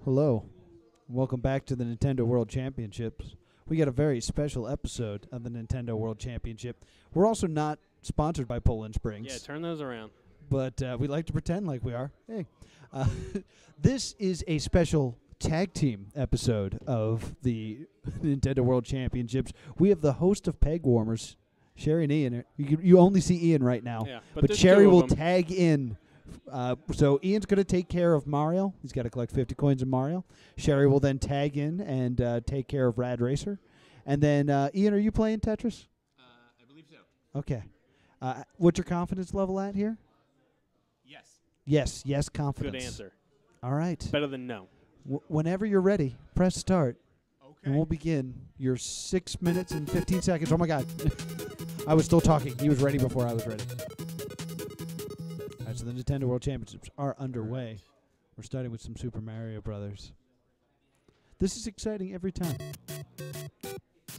Hello. Welcome back to the Nintendo World Championships. We got a very special episode of the Nintendo World Championship. We're also not sponsored by Poland Springs. Yeah, turn those around. But we like to pretend like we are. Hey. This is a special tag team episode of the Nintendo World Championships. We have the host of Pegwarmers, Cheri and Ian. You only see Ian right now. Yeah, but Cheri will tag in. So Ian's going to take care of Mario. He's got to collect 50 coins of Mario. Cheri will then tag in and take care of Rad Racer. And then, Ian, are you playing Tetris? I believe so. Okay. What's your confidence level at here? Yes. Yes, confidence. Good answer. All right. Better than no. Whenever you're ready, press start. Okay. And we'll begin your 6 minutes and 15 seconds. Oh, my God. I was still talking. He was ready before I was ready. All right, so the Nintendo World Championships are underway. We're starting with some Super Mario Brothers. This is exciting every time.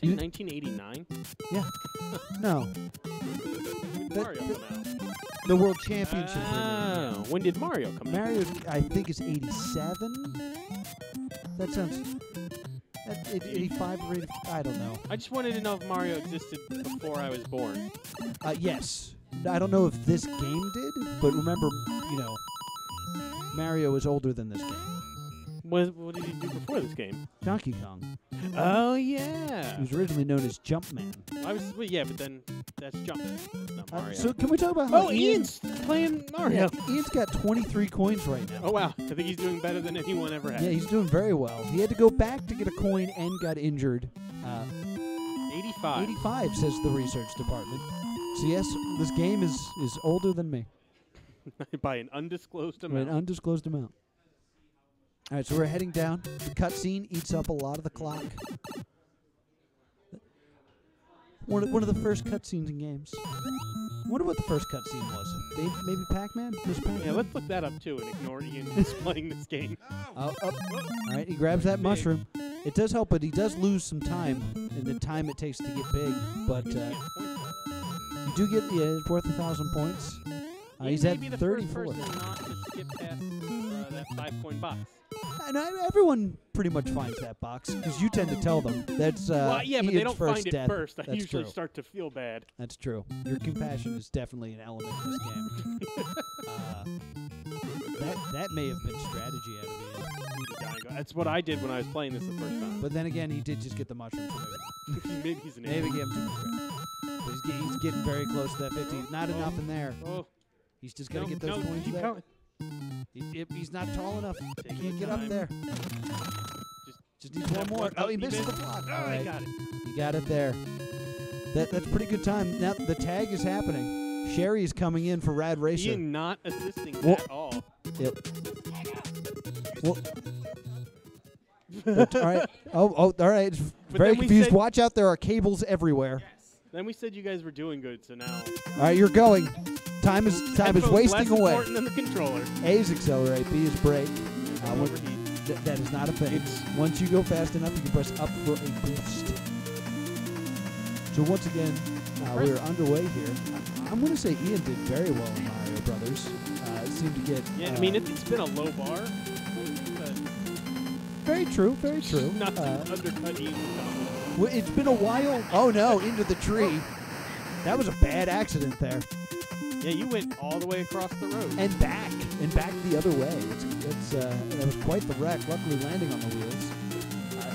In 1989? Yeah. No. When did Mario come out? The World Championship. Oh, when did Mario come out? Mario, I think, is 87. That sounds... 85 or 85, I don't know. I just wanted to know if Mario existed before I was born. Yes. I don't know if this game did, but remember, Mario is older than this game. What did he do before this game? Donkey Kong. Oh, yeah. He was originally known as Jumpman. Yeah, but then that's Jumpman, not Mario. So can we talk about how Ian's playing Mario. Yeah, Ian's got 23 coins right now. Oh, wow. I think he's doing better than anyone ever has. Yeah, he's doing very well. He had to go back to get a coin and got injured. 85. 85, says the research department. So, yes, this game is older than me. By an undisclosed By amount. an undisclosed amount. All right, so we're heading down. The cutscene eats up a lot of the clock. One of the first cutscenes in games. I wonder what the first cutscene was. Maybe Pac-Man? Pac-Man? Yeah, let's look that up, too, and ignore Ian playing this game. All right, he grabs that mushroom. It does help, but he does lose some time in the time it takes to get big. But you do get, it's worth 1,000 points. He's at 34. Maybe the first person not to skip past that 5-coin box. And everyone pretty much finds that box because you tend to tell them. That's well, yeah, but they don't find it death. first. I That's usually true. start to feel bad. That's true. Your compassion is definitely an element in this game. That may have been strategy out of Ian. That's what I did when I was playing this the first time. But then again, he did just get the mushroom. So Maybe he's an maybe idiot. give him too much credit. But he's getting very close to that 50. Not enough in there. Oh, He's just got to get those coins keep there. going. He's not tall enough. Take He your can't get up time. there. Just needs one more. Oh, he misses the block. Oh, All I right. got it. He got it there. That's pretty good time. Now the tag is happening. Cheri is coming in for Rad Racer. Ian not assisting at all. Yep. Well, all right. Oh, all right. Very then we confused. said- Watch out. There are cables everywhere. Then we said you guys were doing good, so now All right, you're going. Time is headphones wasting less away. important than the controller. A is accelerate. B is brake. Don't overheat. That is not a thing. Once you go fast enough, you can press up for a boost. So once again, we're underway here. I'm going to say Ian did very well in Mario Brothers. Seemed to get... Yeah, I mean, it's been a low bar. But very true, very true. not to undercut Ian's confidence. Well, it's been a while. Oh, no, into the tree. That was a bad accident there. Yeah, you went all the way across the road. And back the other way. That was quite the wreck, luckily landing on the wheels.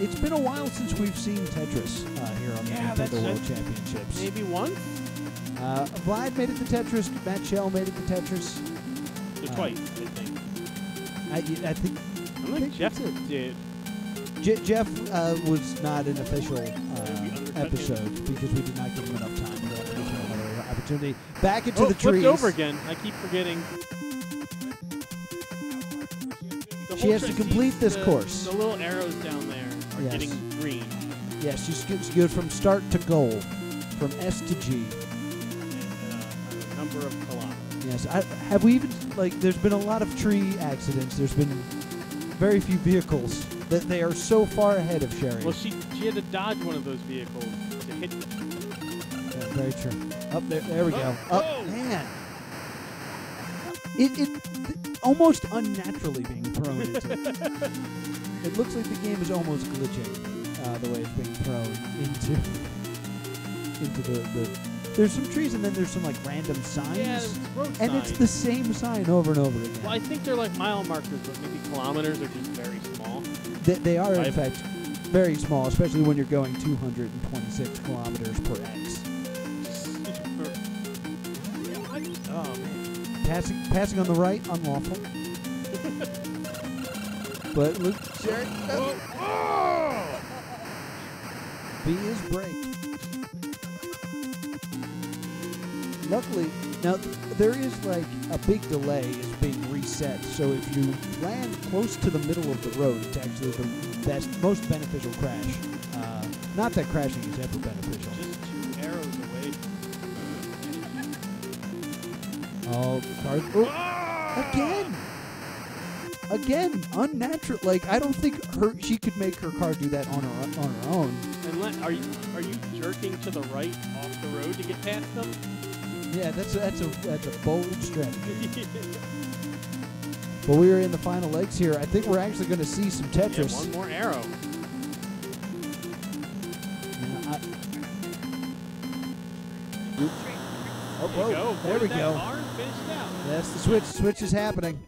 It's been a while since we've seen Tetris here on the Nintendo World Championships. Maybe once? Vlad made it to Tetris. Matt Shell made it to Tetris. Twice, I think. I think... I think Jeff did. Jeff was not an official episode because we did not give him enough time. Another opportunity. Back into the trees. Flipped over again. I keep forgetting. She has to complete this course. The little arrows down there are Yes. getting green. Yes, she's good from start to goal, from S to G. And a number of kilometers. Yes, have we even, there's been a lot of tree accidents. There's been very few vehicles that they are so far ahead of Cheri. Well, she had to dodge one of those vehicles to hit them. Yeah, very true. Up there we go. Oh, Man. almost unnaturally being thrown into it. It looks like the game is almost glitching the way it's being thrown into the. There's some trees and then there's some like random signs. Yeah, it's road and signs. it's the same sign over and over again. Well, I think they're like mile markers, but maybe kilometers are just very small. They are in fact very small, especially when you're going 226 kilometers per x. Oh man. Passing on the right, unlawful. But look, Cheri. B is break. Luckily, now there is like a big delay is being reset. So if you land close to the middle of the road, it's actually the most beneficial crash. Not that crashing is ever beneficial. Just 2 arrows away. Oh, car! Again, unnatural. Like I don't think she could make her car do that on her own. And are you jerking to the right off the road to get past them? Yeah, that's a bold strategy. But we are in the final legs here. I think we're actually going to see some Tetris. Yeah, one more arrow. There we go. Car and finished out. That's the switch. Switch is happening.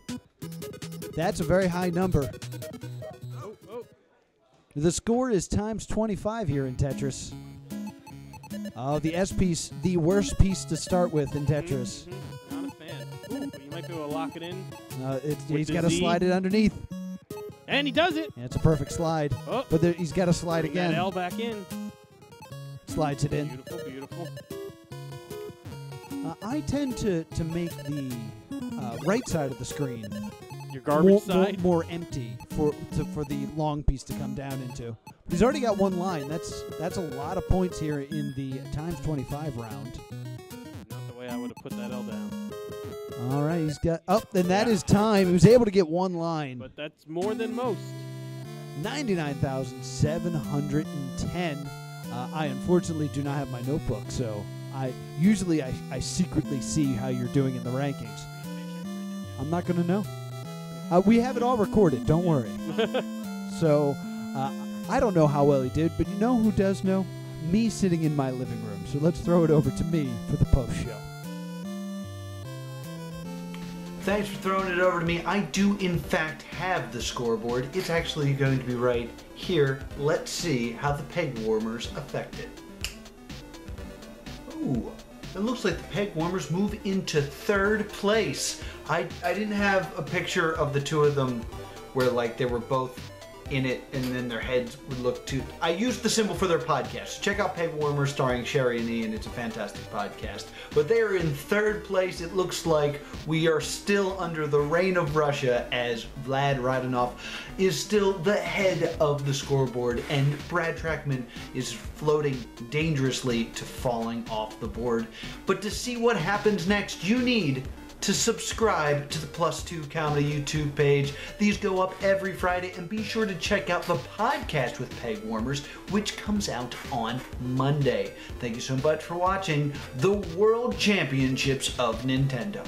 That's a very high number. Oh. The score is times 25 here in Tetris. Oh, the S piece, the worst piece to start with in Tetris. Not a fan. Ooh, but you might be able to lock it in. He's got to slide it underneath. And he does it. Yeah, it's a perfect slide. Oh. But he's got to slide Bring again. that L back in. Slides it in. Beautiful. I tend to make the right side of the screen Your garbage side. more empty for the long piece to come down into. But he's already got one line. That's a lot of points here in the times 25 round. Not the way I would have put that L down. All right, he's got and that is time. He was able to get one line. But that's more than most. 99,710. I unfortunately do not have my notebook, so I secretly see how you're doing in the rankings. I'm not going to know. We have it all recorded. Don't worry. So I don't know how well he did, but you know who does know? Me sitting in my living room. So let's throw it over to me for the post show. Thanks for throwing it over to me. I do, in fact, have the scoreboard. It's actually going to be right here. Let's see how the Pegwarmers affect it. Ooh, it looks like the Pegwarmers move into 3rd place. I didn't have a picture of the two of them where like they were both in it and then their heads would look too... I used the symbol for their podcast. Check out Pegwarmers starring Cheri and Ian. It's a fantastic podcast. But they are in 3rd place. It looks like we are still under the reign of Russia as Vlad Radanov is still the head of the scoreboard and Brad Trackman is floating dangerously to falling off the board. But to see what happens next, you need to subscribe to the +2 Comedy YouTube page. These go up every Friday, and be sure to check out the podcast with Pegwarmers, which comes out on Monday. Thank you so much for watching the World Championships of Nintendo.